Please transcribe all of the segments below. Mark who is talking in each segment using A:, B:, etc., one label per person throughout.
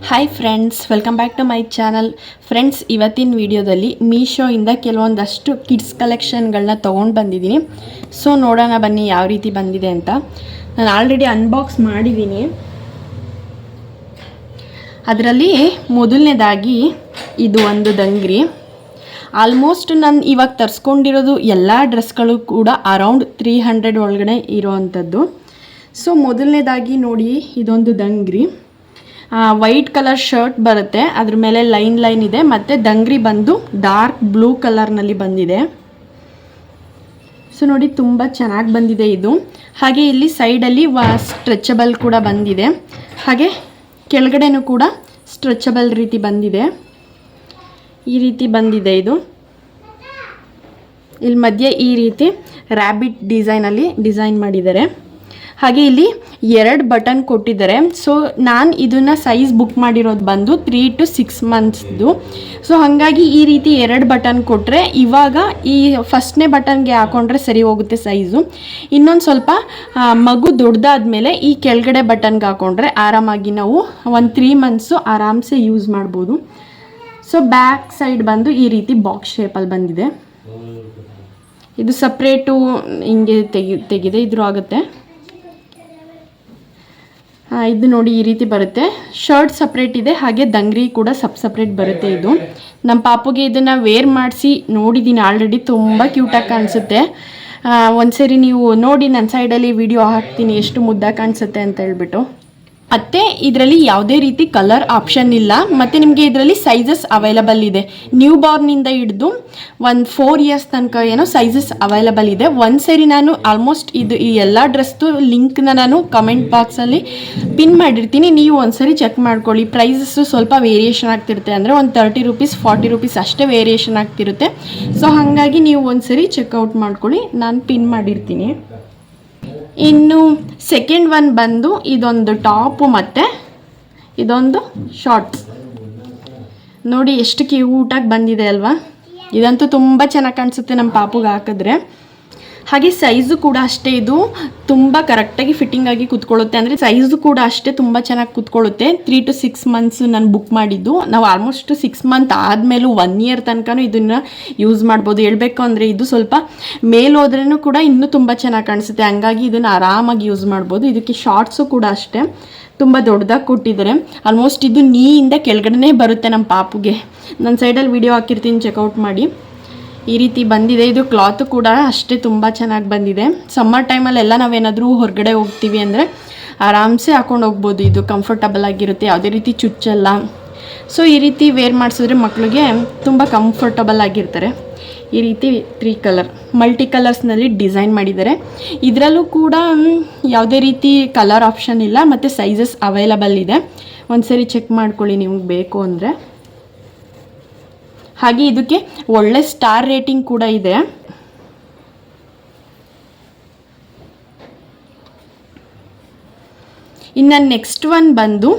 A: Hi friends, welcome back to my channel. Friends, ಇವತ್ತಿನ ವಿಡಿಯೋದಲ್ಲಿ ಮೀಶೋಯಿಂದ ಕೆಲವೊಂದಷ್ಟು ಕಿಡ್ಸ್ ಕಲೆಕ್ಷನ್ಗಳನ್ನ ತೊಗೊಂಡು ಬಂದಿದ್ದೀನಿ. ಸೊ ನೋಡೋಣ ಬನ್ನಿ ಯಾವ ರೀತಿ ಬಂದಿದೆ ಅಂತ. ನಾನು ಆಲ್ರೆಡಿ ಅನ್ಬಾಕ್ಸ್ ಮಾಡಿದ್ದೀನಿ. ಅದರಲ್ಲಿ ಮೊದಲನೇದಾಗಿ ಇದು ಒಂದು ದಂಗ್ರಿ. ಆಲ್ಮೋಸ್ಟ್ ನಾನು ಇವಾಗ ತರಿಸ್ಕೊಂಡಿರೋದು ಎಲ್ಲ ಡ್ರೆಸ್ಗಳು ಕೂಡ ಅರೌಂಡ್ 300 ಒಳಗಡೆ ಇರೋವಂಥದ್ದು. ಸೊ ಮೊದಲನೇದಾಗಿ ನೋಡಿ, ಇದೊಂದು ದಂಗ್ರಿ. ವೈಟ್ ಕಲರ್ ಶರ್ಟ್ ಬರುತ್ತೆ, ಅದ್ರ ಮೇಲೆ ಲೈನ್ ಇದೆ, ಮತ್ತು ದಂಗ್ರಿ ಬಂದು ಡಾರ್ಕ್ ಬ್ಲೂ ಕಲರ್ನಲ್ಲಿ ಬಂದಿದೆ. ಸೊ ನೋಡಿ, ತುಂಬ ಚೆನ್ನಾಗಿ ಬಂದಿದೆ ಇದು. ಹಾಗೆ ಇಲ್ಲಿ ಸೈಡಲ್ಲಿ ಸ್ಟ್ರೆಚಬಲ್ ಕೂಡ ಬಂದಿದೆ. ಹಾಗೆ ಕೆಳಗಡೆನೂ ಕೂಡ ಸ್ಟ್ರೆಚಬಲ್ ರೀತಿ ಬಂದಿದೆ. ಈ ರೀತಿ ಬಂದಿದೆ ಇದು. ಇಲ್ಲಿ ಮಧ್ಯೆ ಈ ರೀತಿ ರ್ಯಾಬಿಟ್ ಡಿಸೈನಲ್ಲಿ ಡಿಸೈನ್ ಮಾಡಿದ್ದಾರೆ. ಹಾಗೆ ಇಲ್ಲಿ 2 ಬಟನ್ ಕೊಟ್ಟಿದ್ದಾರೆ. ಸೊ ನಾನು ಇದನ್ನು ಸೈಜ್ ಬುಕ್ ಮಾಡಿರೋದು ಬಂದು 3 to 6 ಮಂತ್ಸ್ದು. ಸೊ ಹಾಗಾಗಿ ಈ ರೀತಿ 2 ಬಟನ್ ಕೊಟ್ಟರೆ, ಇವಾಗ ಈ ಫಸ್ಟ್ನೇ ಬಟನ್ಗೆ ಹಾಕೊಂಡ್ರೆ ಸರಿ ಹೋಗುತ್ತೆ ಸೈಜು. ಇನ್ನೊಂದು ಸ್ವಲ್ಪ ಮಗು ದೊಡ್ಡದಾದ್ಮೇಲೆ ಈ ಕೆಳಗಡೆ ಬಟನ್ಗೆ ಹಾಕೊಂಡ್ರೆ ಆರಾಮಾಗಿ ನಾವು 3 ಮಂತ್ಸು ಆರಾಮ್ಸೆ ಯೂಸ್ ಮಾಡ್ಬೋದು. ಸೊ ಬ್ಯಾಕ್ ಸೈಡ್ ಬಂದು ಈ ರೀತಿ ಬಾಕ್ಸ್ ಶೇಪಲ್ಲಿ ಬಂದಿದೆ. ಇದು ಸಪ್ರೇಟು ಹಿಂಗೆ ತೆಗಿದೆ ಇದ್ರೂ ಆಗುತ್ತೆ. ಇದು ನೋಡಿ, ಈ ರೀತಿ ಬರುತ್ತೆ. ಶರ್ಟ್ ಸಪ್ರೇಟ್ ಇದೆ, ಹಾಗೆ ದಂಗ್ರಿ ಕೂಡ ಸಪ್ರೇಟ್ ಬರುತ್ತೆ. ಇದು ನಮ್ಮ ಪಾಪುಗೆ ಇದನ್ನು ವೇರ್ ಮಾಡಿಸಿ ನೋಡಿದ್ದೀನಿ ಆಲ್ರೆಡಿ. ತುಂಬ ಕ್ಯೂಟಾಗಿ ಕಾಣಿಸುತ್ತೆ. ಒಂದ್ಸರಿ ನೀವು ನೋಡಿ, ನನ್ನ ಸೈಡಲ್ಲಿ ವಿಡಿಯೋ ಹಾಕ್ತೀನಿ ಎಷ್ಟು ಮುದ್ದಾಗಿ ಕಾಣಿಸುತ್ತೆ ಅಂತ ಹೇಳ್ಬಿಟ್ಟು. ಮತ್ತು ಇದರಲ್ಲಿ ಯಾವುದೇ ರೀತಿ ಕಲರ್ ಆಪ್ಷನ್ ಇಲ್ಲ. ಮತ್ತು ನಿಮಗೆ ಇದರಲ್ಲಿ ಸೈಜಸ್ ಅವೈಲಬಲ್ ಇದೆ. ನ್ಯೂ ಬಾರ್ನಿಂದ ಹಿಡಿದು 4 ಇಯರ್ಸ್ ತನಕ ಏನೋ ಸೈಜಸ್ ಅವೈಲಬಲ್ ಇದೆ. ಒಂದ್ಸರಿ ನಾನು ಆಲ್ಮೋಸ್ಟ್ ಈ ಎಲ್ಲ ಡ್ರೆಸ್ದು ಲಿಂಕ್ನ ನಾನು ಕಮೆಂಟ್ ಬಾಕ್ಸಲ್ಲಿ ಪಿನ್ ಮಾಡಿರ್ತೀನಿ. ನೀವು ಒಂದ್ಸರಿ ಚೆಕ್ ಮಾಡ್ಕೊಳ್ಳಿ. ಪ್ರೈಸಸ್ಸು ಸ್ವಲ್ಪ ವೇರಿಯೇಷನ್ ಆಗ್ತಿರುತ್ತೆ. ಅಂದರೆ ಒಂದು 30 ರೂಪೀಸ್ 40 ರೂಪೀಸ್ ಅಷ್ಟೇ ವೇರಿಯೇಷನ್ ಆಗ್ತಿರುತ್ತೆ. ಸೊ ಹಾಗಾಗಿ ನೀವು ಒಂದ್ಸರಿ ಚೆಕ್ಔಟ್ ಮಾಡ್ಕೊಳ್ಳಿ, ನಾನು ಪಿನ್ ಮಾಡಿರ್ತೀನಿ. ಇನ್ನು ಸೆಕೆಂಡ್ ಒನ್ ಬಂದು ಇದೊಂದು ಟಾಪು ಮತ್ತು ಇದೊಂದು ಶಾರ್ಟ್ಸ್. ನೋಡಿ ಎಷ್ಟು ಕ್ಯೂಟಾಗಿ ಬಂದಿದೆ ಅಲ್ವಾ. ಇದಂತೂ ತುಂಬ ಚೆನ್ನಾಗಿ ಕಾಣಿಸುತ್ತೆ ನಮ್ಮ ಪಾಪುಗೆ ಹಾಕಿದ್ರೆ. ಹಾಗೆ ಸೈಜು ಕೂಡ ಅಷ್ಟೇ, ಇದು ತುಂಬ ಕರೆಕ್ಟಾಗಿ ಫಿಟ್ಟಿಂಗ್ ಆಗಿ ಕೂತ್ಕೊಳ್ಳುತ್ತೆ. ಅಂದರೆ ಸೈಜು ಕೂಡ ಅಷ್ಟೇ ತುಂಬ ಚೆನ್ನಾಗಿ ಕೂತ್ಕೊಳ್ಳುತ್ತೆ. 3 to 6 ಮಂತ್ಸ್ ನಾನು ಬುಕ್ ಮಾಡಿದ್ದು. ನಾವು ಆಲ್ಮೋಸ್ಟ್ 6 ಮಂತ್ ಆದಮೇಲೂ 1 ಇಯರ್ ತನಕ ಇದನ್ನು ಯೂಸ್ ಮಾಡ್ಬೋದು. ಹೇಳಬೇಕು ಅಂದರೆ ಇದು ಸ್ವಲ್ಪ ಮೇಲೆ ಹೋದ್ರೂ ಕೂಡ ಇನ್ನೂ ತುಂಬ ಚೆನ್ನಾಗಿ ಕಾಣಿಸುತ್ತೆ. ಹಂಗಾಗಿ ಇದನ್ನು ಆರಾಮಾಗಿ ಯೂಸ್ ಮಾಡ್ಬೋದು. ಇದಕ್ಕೆ ಶಾರ್ಟ್ಸು ಕೂಡ ಅಷ್ಟೇ ತುಂಬ ದೊಡ್ಡದಾಗಿ ಕೊಟ್ಟಿದ್ದಾರೆ. ಆಲ್ಮೋಸ್ಟ್ ಇದು ನೀಯಿಂದ ಕೆಳಗಡೆ ಬರುತ್ತೆ ನಮ್ಮ ಪಾಪುಗೆ. ನನ್ನ ಸೈಡಲ್ಲಿ ವಿಡಿಯೋ ಹಾಕಿರ್ತೀನಿ, ಚೆಕ್ಔಟ್ ಮಾಡಿ. ಈ ರೀತಿ ಬಂದಿದೆ. ಇದು ಕ್ಲಾತು ಕೂಡ ಅಷ್ಟೇ ತುಂಬ ಚೆನ್ನಾಗಿ ಬಂದಿದೆ. ಸಮ್ಮರ್ ಟೈಮಲ್ಲೆಲ್ಲ ನಾವೇನಾದರೂ ಹೊರಗಡೆ ಹೋಗ್ತೀವಿ ಅಂದರೆ ಆರಾಮ್ಸೆ ಹಾಕೊಂಡು ಹೋಗ್ಬೋದು. ಇದು ಕಂಫರ್ಟಬಲ್ ಆಗಿರುತ್ತೆ, ಯಾವುದೇ ರೀತಿ ಚುಚ್ಚಲ್ಲ. ಸೊ ಈ ರೀತಿ ವೇರ್ ಮಾಡಿಸಿದ್ರೆ ಮಕ್ಕಳಿಗೆ ತುಂಬ ಕಂಫರ್ಟಬಲ್ ಆಗಿರ್ತಾರೆ. ಈ ರೀತಿ 3 ಕಲರ್ ಮಲ್ಟಿ ಕಲರ್ಸ್ನಲ್ಲಿ ಡಿಸೈನ್ ಮಾಡಿದ್ದಾರೆ. ಇದರಲ್ಲೂ ಕೂಡ ಯಾವುದೇ ರೀತಿ ಕಲರ್ ಆಪ್ಷನ್ ಇಲ್ಲ, ಮತ್ತು ಸೈಜಸ್ ಅವೈಲಬಲ್ ಇದೆ. ಒಂದ್ಸರಿ ಚೆಕ್ ಮಾಡ್ಕೊಳ್ಳಿ ನಿಮ್ಗೆ ಬೇಕು ಅಂದರೆ. ಹಾಗೆ ಇದಕ್ಕೆ ಒಳ್ಳೆ ಸ್ಟಾರ್ ರೇಟಿಂಗ್ ಕೂಡ ಇದೆ. ಇನ್ನು ನೆಕ್ಸ್ಟ್ ಒನ್ ಬಂದು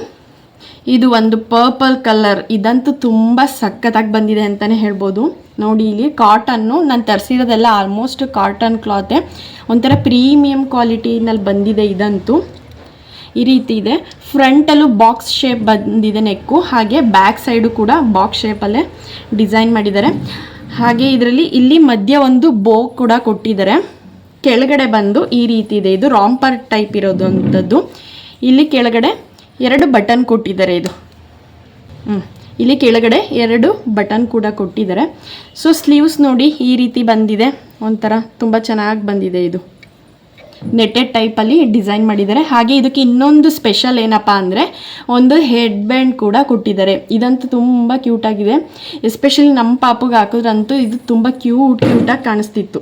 A: ಇದು ಒಂದು ಪರ್ಪಲ್ ಕಲರ್. ಇದಂತೂ ತುಂಬ ಸಖತ್ತಾಗಿ ಬಂದಿದೆ ಅಂತಲೇ ಹೇಳ್ಬೋದು. ನೋಡಿ, ಇಲ್ಲಿ ಕಾಟನ್ನು ನಾನು ತರಿಸಿರೋದೆಲ್ಲ ಆಲ್ಮೋಸ್ಟ್ ಕಾಟನ್ ಕ್ಲಾತೆ. ಒಂಥರ ಪ್ರೀಮಿಯಂ ಕ್ವಾಲಿಟಿನಲ್ಲಿ ಬಂದಿದೆ ಇದಂತೂ. ಈ ರೀತಿ ಇದೆ. ಫ್ರಂಟಲ್ಲೂ ಬಾಕ್ಸ್ ಶೇಪ್ ಬಂದಿದೆ ನೆಕ್ಕು. ಹಾಗೆ ಬ್ಯಾಕ್ ಸೈಡು ಕೂಡ ಬಾಕ್ಸ್ ಶೇಪಲ್ಲೇ ಡಿಸೈನ್ ಮಾಡಿದ್ದಾರೆ. ಹಾಗೆ ಇದರಲ್ಲಿ ಇಲ್ಲಿ ಮಧ್ಯ ಒಂದು ಬೋ ಕೂಡ ಕೊಟ್ಟಿದ್ದಾರೆ. ಕೆಳಗಡೆ ಬಂದು ಈ ರೀತಿ ಇದೆ. ಇದು ರಾಂಪರ್ ಟೈಪ್ ಇರೋದು ಅಂಥದ್ದು. ಇಲ್ಲಿ ಕೆಳಗಡೆ 2 ಬಟನ್ ಕೊಟ್ಟಿದ್ದಾರೆ. ಇದು ಇಲ್ಲಿ ಕೆಳಗಡೆ 2 ಬಟನ್ ಕೂಡ ಕೊಟ್ಟಿದ್ದಾರೆ. ಸೊ ಸ್ಲೀವ್ಸ್ ನೋಡಿ ಈ ರೀತಿ ಬಂದಿದೆ. ಒಂಥರ ತುಂಬ ಚೆನ್ನಾಗಿ ಬಂದಿದೆ. ಇದು ನೆಟ್ಟೆಡ್ ಟೈಪಲ್ಲಿ ಡಿಸೈನ್ ಮಾಡಿದ್ದಾರೆ. ಹಾಗೆ ಇದಕ್ಕೆ ಇನ್ನೊಂದು ಸ್ಪೆಷಲ್ ಏನಪ್ಪ ಅಂದರೆ ಒಂದು ಹೆಡ್ ಬ್ಯಾಂಡ್ ಕೂಡ ಕೊಟ್ಟಿದ್ದಾರೆ. ಇದಂತೂ ತುಂಬ ಕ್ಯೂಟಾಗಿದೆ. ಎಸ್ಪೆಷಲಿ ನಮ್ಮ ಪಾಪುಗೆ ಹಾಕಿದ್ರಂತೂ ಇದು ತುಂಬ ಕ್ಯೂಟಾಗಿ ಕಾಣಿಸ್ತಿತ್ತು.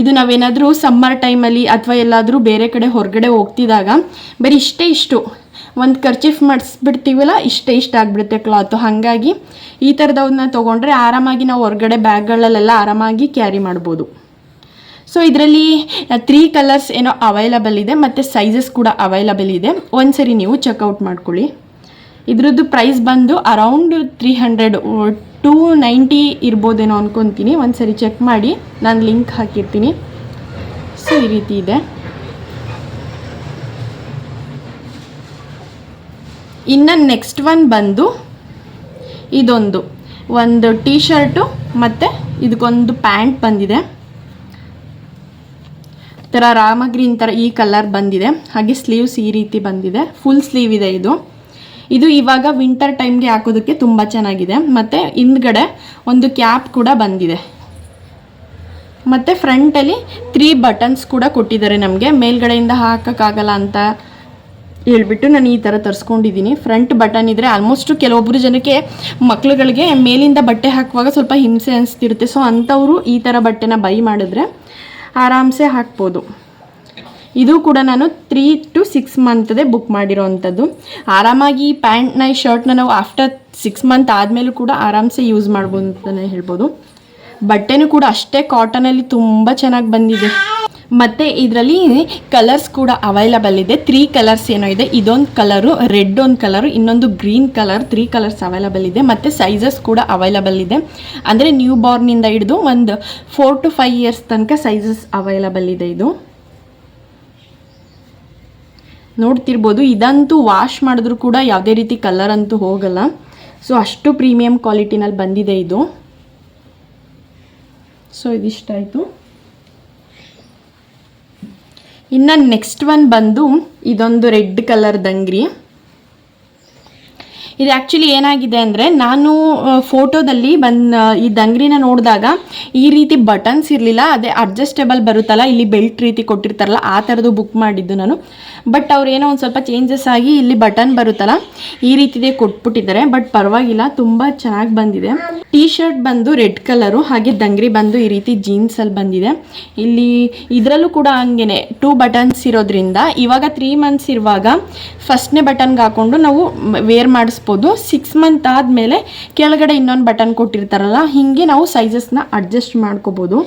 A: ಇದು ನಾವೇನಾದರೂ ಸಮ್ಮರ್ ಟೈಮಲ್ಲಿ ಅಥವಾ ಎಲ್ಲಾದರೂ ಬೇರೆ ಕಡೆ ಹೊರಗಡೆ ಹೋಗ್ತಿದ್ದಾಗ ಬರೀ ಇಷ್ಟು ಒಂದು ಕರ್ಚೀಫ್ ಮಾಡಿಸ್ಬಿಡ್ತೀವಲ್ಲ, ಇಷ್ಟ ಆಗಿಬಿಡುತ್ತೆ ಕ್ಲಾತು. ಹಾಗಾಗಿ ಈ ಥರದವನ್ನ ತೊಗೊಂಡ್ರೆ ಆರಾಮಾಗಿ ನಾವು ಹೊರಗಡೆ ಬ್ಯಾಗ್ಗಳಲ್ಲೆಲ್ಲ ಆರಾಮಾಗಿ ಕ್ಯಾರಿ ಮಾಡ್ಬೋದು. ಸೊ ಇದರಲ್ಲಿ 3 ಕಲರ್ಸ್ ಏನೋ ಅವೈಲಬಲ್ ಇದೆ, ಮತ್ತು ಸೈಜಸ್ ಕೂಡ ಅವೈಲಬಲ್ ಇದೆ. ಒಂದ್ಸರಿ ನೀವು ಚೆಕ್ಔಟ್ ಮಾಡ್ಕೊಳ್ಳಿ. ಇದ್ರದ್ದು ಪ್ರೈಸ್ ಬಂದು ಅರೌಂಡ್ 300 290 ಇರ್ಬೋದೇನೋ ಅಂದ್ಕೊತೀನಿ. ಒಂದ್ಸರಿ ಚೆಕ್ ಮಾಡಿ, ನಾನು ಲಿಂಕ್ ಹಾಕಿರ್ತೀನಿ. ಸೊ ಈ ರೀತಿ ಇದೆ. ಇನ್ನು ನೆಕ್ಸ್ಟ್ ಒನ್ ಬಂದು ಇದೊಂದು ಒಂದು ಟೀ ಶರ್ಟು ಮತ್ತು ಇದಕ್ಕೊಂದು ಪ್ಯಾಂಟ್ ಬಂದಿದೆ. ಥರ ರಾಮ ಗ್ರೀನ್ ಥರ ಈ ಕಲರ್ ಬಂದಿದೆ. ಹಾಗೆ ಸ್ಲೀವ್ಸ್ ಈ ರೀತಿ ಬಂದಿದೆ, ಫುಲ್ ಸ್ಲೀವ್ ಇದೆ ಇದು ಇವಾಗ ವಿಂಟರ್ ಟೈಮ್ಗೆ ಹಾಕೋದಕ್ಕೆ ತುಂಬ ಚೆನ್ನಾಗಿದೆ. ಮತ್ತು ಹಿಂದ್ಗಡೆ ಒಂದು ಕ್ಯಾಪ್ ಕೂಡ ಬಂದಿದೆ. ಮತ್ತು ಫ್ರಂಟಲ್ಲಿ 3 ಬಟನ್ಸ್ ಕೂಡ ಕೊಟ್ಟಿದ್ದಾರೆ. ನಮಗೆ ಮೇಲ್ಗಡೆಯಿಂದ ಹಾಕೋಕ್ಕಾಗಲ್ಲ ಅಂತ ಹೇಳ್ಬಿಟ್ಟು ನಾನು ಈ ಥರ ತರಿಸ್ಕೊಂಡಿದ್ದೀನಿ. ಫ್ರಂಟ್ ಬಟನ್ ಇದ್ದರೆ ಆಲ್ಮೋಸ್ಟು ಕೆಲವೊಬ್ಬರು ಜನಕ್ಕೆ ಮಕ್ಳುಗಳಿಗೆ ಮೇಲಿಂದ ಬಟ್ಟೆ ಹಾಕುವಾಗ ಸ್ವಲ್ಪ ಹಿಂಸೆ ಅನಿಸ್ತಿರುತ್ತೆ. ಸೊ ಅಂಥವರು ಈ ಥರ ಬಟ್ಟೆನ ಬೈ ಮಾಡಿದ್ರೆ ಆರಾಮ್ಸೆ ಹಾಕ್ಬೋದು. ಇದು ಕೂಡ ನಾನು 3 to 6 ಮಂತ್ದೇ ಬುಕ್ ಮಾಡಿರೋ ಅಂಥದ್ದು. ಆರಾಮಾಗಿ ಈ ಪ್ಯಾಂಟ್ನ ಈ ಶರ್ಟ್ನ ನಾವು ಆಫ್ಟರ್ 6 ಮಂತ್ ಆದಮೇಲೂ ಕೂಡ ಆರಾಮ್ಸೆ ಯೂಸ್ ಮಾಡ್ಬೋದು ಅಂತಲೇ ಹೇಳ್ಬೋದು. ಬಟ್ಟೆನೂ ಕೂಡ ಅಷ್ಟೇ ಕಾಟನಲ್ಲಿ ತುಂಬ ಚೆನ್ನಾಗಿ ಬಂದಿದೆ. ಮತ್ತು ಇದರಲ್ಲಿ ಕಲರ್ಸ್ ಕೂಡ ಅವೈಲಬಲ್ ಇದೆ. 3 ಕಲರ್ಸ್ ಏನೋ ಇದೆ. ಇದೊಂದು ಕಲರು, ರೆಡ್ ಒಂದು ಕಲರು, ಇನ್ನೊಂದು ಗ್ರೀನ್ ಕಲರ್, 3 ಕಲರ್ಸ್ ಅವೈಲಬಲ್ ಇದೆ. ಮತ್ತು ಸೈಜಸ್ ಕೂಡ ಅವೈಲಬಲ್ ಇದೆ. ಅಂದರೆ ನ್ಯೂ ಬಾರ್ನಿಂದ ಹಿಡಿದು ಒಂದು 4 to 5 ಇಯರ್ಸ್ ತನಕ ಸೈಜಸ್ ಅವೈಲಬಲ್ ಇದೆ. ಇದು ನೋಡ್ತಿರ್ಬೋದು. ಇದಂತೂ ವಾಶ್ ಮಾಡಿದ್ರೂ ಕೂಡ ಯಾವುದೇ ರೀತಿ ಕಲರ್ ಅಂತೂ ಹೋಗಲ್ಲ. ಸೊ ಅಷ್ಟು ಪ್ರೀಮಿಯಂ ಕ್ವಾಲಿಟಿನಲ್ಲಿ ಬಂದಿದೆ ಇದು. ಸೊ ಇದಿಷ್ಟಾಯಿತು. ಇನ್ನು ನೆಕ್ಸ್ಟ್ ಒನ್ ಬಂದು ಇದೊಂದು ರೆಡ್ ಕಲರ್ ದಂಗ್ರಿ. ಇದು ಆ್ಯಕ್ಚುಲಿ ಏನಾಗಿದೆ ಅಂದರೆ, ನಾನು ಫೋಟೋದಲ್ಲಿ ಈ ದಂಗ್ರಿನ ನೋಡಿದಾಗ ಈ ರೀತಿ ಬಟನ್ಸ್ ಇರಲಿಲ್ಲ. ಅದೇ ಅಡ್ಜಸ್ಟೇಬಲ್ ಬರುತ್ತಲ್ಲ, ಇಲ್ಲಿ ಬೆಲ್ಟ್ ರೀತಿ ಕೊಟ್ಟಿರ್ತಾರಲ್ಲ, ಆ ಥರದ್ದು ಬುಕ್ ಮಾಡಿದ್ದು ನಾನು. ಬಟ್ ಅವ್ರು ಏನೋ ಒಂದು ಸ್ವಲ್ಪ ಚೇಂಜಸ್ ಆಗಿ ಇಲ್ಲಿ ಬಟನ್ ಬರುತ್ತಲ್ಲ ಈ ರೀತಿದೇ ಕೊಟ್ಬಿಟ್ಟಿದ್ದಾರೆ. ಬಟ್ ಪರವಾಗಿಲ್ಲ, ತುಂಬ ಚೆನ್ನಾಗಿ ಬಂದಿದೆ. ಟೀ ಶರ್ಟ್ ಬಂದು ರೆಡ್ ಕಲರು, ಹಾಗೆ ದಂಗ್ರಿ ಬಂದು ಈ ರೀತಿ ಜೀನ್ಸಲ್ಲಿ ಬಂದಿದೆ. ಇಲ್ಲಿ ಇದರಲ್ಲೂ ಕೂಡ ಹಂಗೇನೆ 2 ಬಟನ್ಸ್ ಇರೋದ್ರಿಂದ ಇವಾಗ 3 ಮಂತ್ಸ್ ಇರುವಾಗ ಫಸ್ಟ್ನೇ ಬಟನ್ಗೆ ಹಾಕ್ಕೊಂಡು ನಾವು ವೇರ್ ಮಾಡಿಸ್ಬೋದು. 6 ಮಂತ್ ಆದಮೇಲೆ ಕೆಳಗಡೆ ಇನ್ನೊಂದು ಬಟನ್ ಕೊಟ್ಟಿರ್ತಾರಲ್ಲ, ಹೀಗೆ ನಾವು ಸೈಜಸ್ನ ಅಡ್ಜಸ್ಟ್ ಮಾಡ್ಕೋಬೋದು.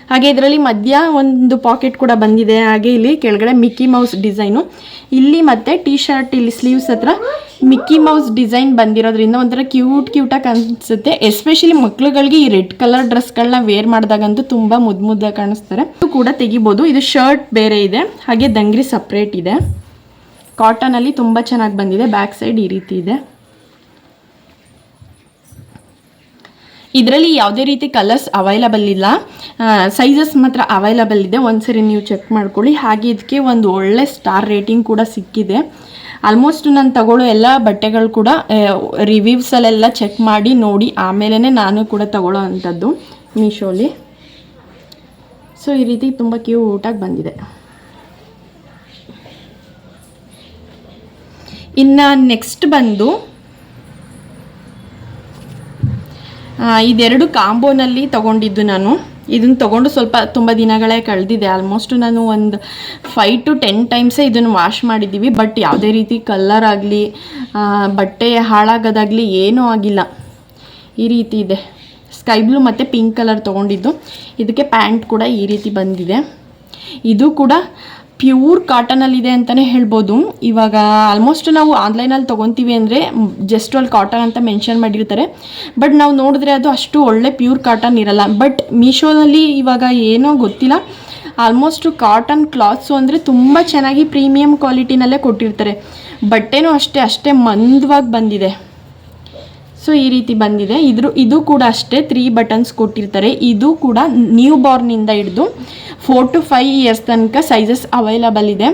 A: ಹಾಗೆ ಇದರಲ್ಲಿ ಮಧ್ಯ ಒಂದು ಪಾಕೆಟ್ ಕೂಡ ಬಂದಿದೆ. ಹಾಗೆ ಇಲ್ಲಿ ಕೆಳಗಡೆ ಮಿಕ್ಕಿ ಮೌಸ್ ಡಿಸೈನು, ಇಲ್ಲಿ ಮತ್ತು ಟೀ ಶರ್ಟ್ ಇಲ್ಲಿ ಸ್ಲೀವ್ಸ್ ಹತ್ರ ಮಿಕ್ಕಿ ಮೌಸ್ ಡಿಸೈನ್ ಬಂದಿರೋದ್ರಿಂದ ಒಂಥರ ಕ್ಯೂಟಾಗಿ ಕಾಣಿಸುತ್ತೆ. ಎಸ್ಪೆಷಲಿ ಮಕ್ಳುಗಳಿಗೆ ಈ ರೆಡ್ ಕಲರ್ ಡ್ರೆಸ್ಗಳನ್ನ ವೇರ್ ಮಾಡಿದಾಗಂತೂ ತುಂಬ ಮುದ್ದಾಗಿ ಕಾಣಿಸ್ತಾರೆ. ಇದು ಕೂಡ ತೆಗಿಬೋದು. ಇದು ಶರ್ಟ್ ಬೇರೆ ಇದೆ, ಹಾಗೆ ದಂಗ್ರಿ ಸಪ್ರೇಟ್ ಇದೆ. ಕಾಟನಲ್ಲಿ ತುಂಬ ಚೆನ್ನಾಗಿ ಬಂದಿದೆ. ಬ್ಯಾಕ್ ಸೈಡ್ ಈ ರೀತಿ ಇದೆ. ಇದರಲ್ಲಿ ಯಾವುದೇ ರೀತಿ ಕಲರ್ಸ್ ಅವೈಲಬಲ್ ಇಲ್ಲ, ಸೈಜಸ್ ಮಾತ್ರ ಅವೈಲಬಲ್ ಇದೆ. ಒಂದ್ಸರಿ ನೀವು ಚೆಕ್ ಮಾಡ್ಕೊಳ್ಳಿ. ಹಾಗೆ ಇದಕ್ಕೆ ಒಂದು ಒಳ್ಳೆ ಸ್ಟಾರ್ ರೇಟಿಂಗ್ ಕೂಡ ಸಿಕ್ಕಿದೆ. ಆಲ್ಮೋಸ್ಟ್ ನಾನು ತಗೊಳ್ಳೋ ಎಲ್ಲ ಬಟ್ಟೆಗಳು ಕೂಡ ರಿವ್ಯೂಸಲ್ಲೆಲ್ಲ ಚೆಕ್ ಮಾಡಿ ನೋಡಿ ಆಮೇಲೆ ನಾನು ಕೂಡ ತಗೊಳ್ಳೋ ಅಂಥದ್ದು ಮೀಶೋಲಿ. ಸೊ ಈ ರೀತಿ ತುಂಬ ಕ್ಯೂಟಾಗಿ ಬಂದಿದೆ. ಇನ್ನು ನೆಕ್ಸ್ಟ್ ಬಂದು ಇದೆರಡು ಕಾಂಬೋನಲ್ಲಿ ತೊಗೊಂಡಿದ್ದು ನಾನು. ಇದನ್ನು ತೊಗೊಂಡು ತುಂಬ ದಿನಗಳೇ ಕಳೆದಿದೆ. ಆಲ್ಮೋಸ್ಟ್ ನಾನು ಒಂದು 5 to 10 ಟೈಮ್ಸೇ ಇದನ್ನು ವಾಶ್ ಮಾಡಿದ್ದೀವಿ. ಬಟ್ ಯಾವುದೇ ರೀತಿ ಕಲರ್ ಆಗಲಿ ಬಟ್ಟೆ ಹಾಳಾಗೋದಾಗಲಿ ಏನೂ ಆಗಿಲ್ಲ. ಈ ರೀತಿ ಇದೆ. ಸ್ಕೈ ಬ್ಲೂ ಮತ್ತು ಪಿಂಕ್ ಕಲರ್ ತೊಗೊಂಡಿದ್ದು. ಇದಕ್ಕೆ ಪ್ಯಾಂಟ್ ಕೂಡ ಈ ರೀತಿ ಬಂದಿದೆ. ಇದು ಕೂಡ ಪ್ಯೂರ್ ಕಾಟನಲ್ಲಿದೆ ಅಂತಲೇ ಹೇಳ್ಬೋದು. ಇವಾಗ ಆಲ್ಮೋಸ್ಟ್ ನಾವು ಆನ್ಲೈನಲ್ಲಿ ತೊಗೊತೀವಿ ಅಂದರೆ ಜಸ್ಟ್ ಅಲ್ಲಿ ಕಾಟನ್ ಅಂತ ಮೆನ್ಷನ್ ಮಾಡಿರ್ತಾರೆ. ಬಟ್ ನಾವು ನೋಡಿದ್ರೆ ಅದು ಅಷ್ಟು ಒಳ್ಳೆ ಪ್ಯೂರ್ ಕಾಟನ್ ಇರಲ್ಲ. ಬಟ್ ಮೀಶೋನಲ್ಲಿ ಇವಾಗ ಏನೋ ಗೊತ್ತಿಲ್ಲ, ಆಲ್ಮೋಸ್ಟು ಕಾಟನ್ ಕ್ಲಾತ್ಸು ಅಂದರೆ ತುಂಬ ಚೆನ್ನಾಗಿ ಪ್ರೀಮಿಯಂ ಕ್ವಾಲಿಟಿನಲ್ಲೇ ಕೊಟ್ಟಿರ್ತಾರೆ. ಬಟ್ಟೆನೂ ಅಷ್ಟೇ ಮಂದವಾಗಿ ಬಂದಿದೆ. ಸೊ ಈ ರೀತಿ ಬಂದಿದೆ. ಇದು ಕೂಡ ಅಷ್ಟೇ 3 ಬಟನ್ಸ್ ಕೊಟ್ಟಿರ್ತಾರೆ. ಇದು ಕೂಡ ನ್ಯೂ ಬಾರ್ನಿಂದ ಹಿಡಿದು 4 to 5 ಇಯರ್ಸ್ ತನಕ ಸೈಜಸ್ ಅವೈಲಬಲ್ ಇದೆ.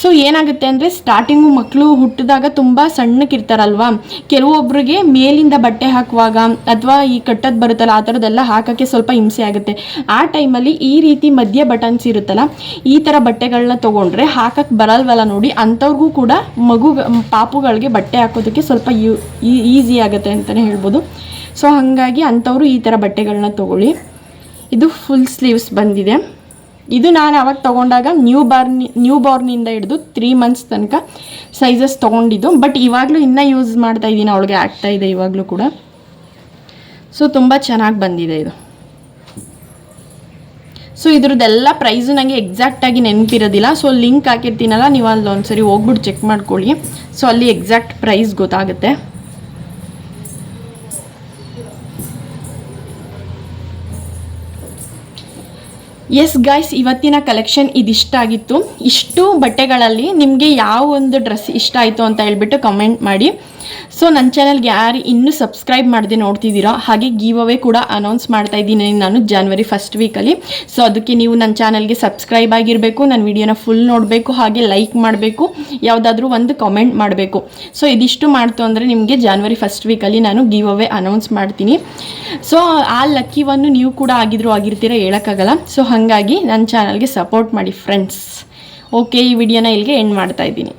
A: ಸೊ ಏನಾಗುತ್ತೆ ಅಂದರೆ, ಸ್ಟಾರ್ಟಿಂಗು ಮಕ್ಕಳು ಹುಟ್ಟಿದಾಗ ತುಂಬ ಸಣ್ಣಕ್ಕಿರ್ತಾರಲ್ವ, ಕೆಲವೊಬ್ಬರಿಗೆ ಮೇಲಿಂದ ಬಟ್ಟೆ ಹಾಕುವಾಗ ಅಥವಾ ಈ ಕಟ್ಟೋದು ಬರುತ್ತಲ್ಲ ಆ ಥರದ್ದೆಲ್ಲ ಹಾಕೋಕ್ಕೆ ಸ್ವಲ್ಪ ಹಿಂಸೆ ಆಗುತ್ತೆ. ಆ ಟೈಮಲ್ಲಿ ಈ ರೀತಿ ಮಧ್ಯ ಬಟನ್ಸ್ ಇರುತ್ತಲ್ಲ, ಈ ಥರ ಬಟ್ಟೆಗಳನ್ನ ತೊಗೊಂಡ್ರೆ ಹಾಕಕ್ಕೆ ಬರಲ್ವಲ್ಲ ನೋಡಿ, ಅಂಥವ್ರಿಗೂ ಕೂಡ ಪಾಪುಗಳಿಗೆ ಬಟ್ಟೆ ಹಾಕೋದಕ್ಕೆ ಸ್ವಲ್ಪ ಈಸಿ ಆಗುತ್ತೆ ಅಂತಲೇ ಹೇಳ್ಬೋದು. ಸೊ ಹಾಗಾಗಿ ಅಂಥವರು ಈ ಥರ ಬಟ್ಟೆಗಳನ್ನ ತೊಗೊಳ್ಳಿ. ಇದು ಫುಲ್ ಸ್ಲೀವ್ಸ್ ಬಂದಿದೆ. ಇದು ನಾನು ಅವಾಗ ತೊಗೊಂಡಾಗ ನ್ಯೂ ಬಾರ್ನಿಂದ ಹಿಡಿದು 3 ಮಂತ್ಸ್ ತನಕ ಸೈಜಸ್ ತೊಗೊಂಡಿದ್ದು. ಬಟ್ ಇವಾಗಲೂ ಇನ್ನೂ ಯೂಸ್ ಮಾಡ್ತಾ ಇದ್ದೀನಿ, ಅವಳಿಗೆ ಆಗ್ತಾ ಇದೆ ಇವಾಗಲೂ ಕೂಡ. ಸೊ ತುಂಬ ಚೆನ್ನಾಗಿ ಬಂದಿದೆ ಇದು. ಸೊ ಇದ್ರದ್ದೆಲ್ಲ ಪ್ರೈಸು ನನಗೆ ಎಕ್ಸಾಕ್ಟಾಗಿ ನೆನಪಿರೋದಿಲ್ಲ. ಸೊ ಲಿಂಕ್ ಹಾಕಿರ್ತೀನಲ್ಲ, ನೀವು ಅಲ್ಲಿ ಒಂದ್ಸರಿ ಹೋಗ್ಬಿಟ್ಟು ಚೆಕ್ ಮಾಡ್ಕೊಳ್ಳಿ. ಸೊ ಅಲ್ಲಿ ಎಕ್ಸಾಕ್ಟ್ ಪ್ರೈಸ್ ಗೊತ್ತಾಗುತ್ತೆ. ಎಸ್ ಗಾಯ್ಸ್, ಇವತ್ತಿನ ಕಲೆಕ್ಷನ್ ಇದಿಷ್ಟ ಆಗಿತ್ತು. ಇಷ್ಟು ಬಟ್ಟೆಗಳಲ್ಲಿ ನಿಮಗೆ ಯಾವ ಒಂದು ಡ್ರೆಸ್ ಇಷ್ಟ ಆಯಿತು ಅಂತ ಹೇಳ್ಬಿಟ್ಟು ಕಮೆಂಟ್ ಮಾಡಿ. ಸೊ ನನ್ನ ಚಾನಲ್ಗೆ ಯಾರು ಇನ್ನೂ ಸಬ್ಸ್ಕ್ರೈಬ್ ಮಾಡದೆ ನೋಡ್ತಿದ್ದೀರಾ, ಹಾಗೆ ಗಿವ್ ಅವೇ ಕೂಡ ಅನೌನ್ಸ್ ಮಾಡ್ತಾ ಇದ್ದೀನಿ ನಾನು ಜನವರಿ 1st ವೀಕಲ್ಲಿ. ಸೊ ಅದಕ್ಕೆ ನೀವು ನನ್ನ ಚಾನಲ್ಗೆ ಸಬ್ಸ್ಕ್ರೈಬ್ ಆಗಿರಬೇಕು, ನನ್ನ ವಿಡಿಯೋನ ಫುಲ್ ನೋಡಬೇಕು, ಹಾಗೆ ಲೈಕ್ ಮಾಡಬೇಕು, ಯಾವುದಾದ್ರೂ ಒಂದು ಕಮೆಂಟ್ ಮಾಡಬೇಕು. ಸೊ ಇದಿಷ್ಟು ಮಾಡ್ತು ಅಂದರೆ ನಿಮಗೆ ಜನವರಿ 1st ವೀಕಲ್ಲಿ ನಾನು ಗಿವ್ ಅವೇ ಅನೌನ್ಸ್ ಮಾಡ್ತೀನಿ. ಸೊ ಆ ಲಕ್ಕಿ ಒನ್ನು ನೀವು ಕೂಡ ಆಗಿರ್ತೀರ, ಹೇಳೋಕ್ಕಾಗಲ್ಲ. ಸೊ ಹಾಗಾಗಿ ನನ್ನ ಚಾನಲ್ಗೆ ಸಪೋರ್ಟ್ ಮಾಡಿ ಫ್ರೆಂಡ್ಸ್. ಓಕೆ, ಈ ವಿಡಿಯೋನ ಇಲ್ಲಿಗೆ ಎಂಡ್ ಮಾಡ್ತಾ ಇದ್ದೀನಿ.